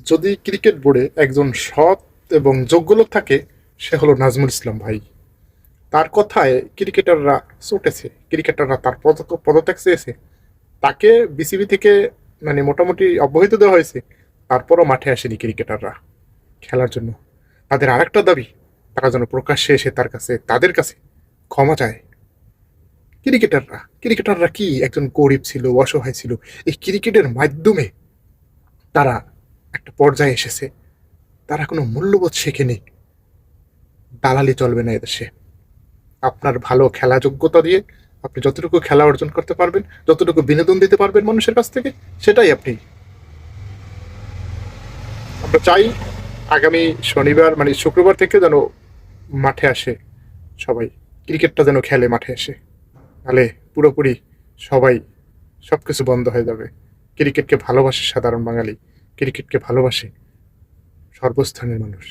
যদি ক্রিকেট বোর্ডে একজন সৎ এবং যোগ্য লোক থাকে, সে হলো নাজমুল ইসলাম ভাই। তার কথায় ক্রিকেটাররা চটেছে, ক্রিকেটাররা তার পদত্যাগ চেয়েছে, তাকে বিসিবি থেকে মানে মোটামুটি অব্যাহতি দেওয়া হয়েছে, তারপরও মাঠে আসেনি ক্রিকেটাররা খেলার জন্য। তাদের আরেকটা দাবি, তারা যেন প্রকাশ্যে এসে তাদের কাছে ক্ষমা চায়। ক্রিকেটাররা কি একজন গরিব ছিল, অসহায় ছিল, এই ক্রিকেটের মাধ্যমে তারা একটা পর্যায়ে এসেছে। তারা কোনো মূল্যবোধ শেখেনি। দালালি চলবে না এদেশে। আপনার ভালো খেলা যোগ্যতা দিয়ে আপনি যতটুকু খেলা অর্জন করতে পারবেন, যতটুকু বিনোদন দিতে পারবেন মানুষের কাছ থেকে, সেটাই আপনি। আমরা চাই আগামী শনিবার মানে শুক্রবার থেকে যেন মাঠে আসে সবাই, ক্রিকেটটা যেন খেলে মাঠে এসে। তাহলে পুরোপুরি সবাই সবকিছু বন্ধ হয়ে যাবে। ক্রিকেটকে ভালোবাসে সাধারণ বাঙালি, ক্রিকেটকে ভালোবাসে সর্বস্থানের মানুষ।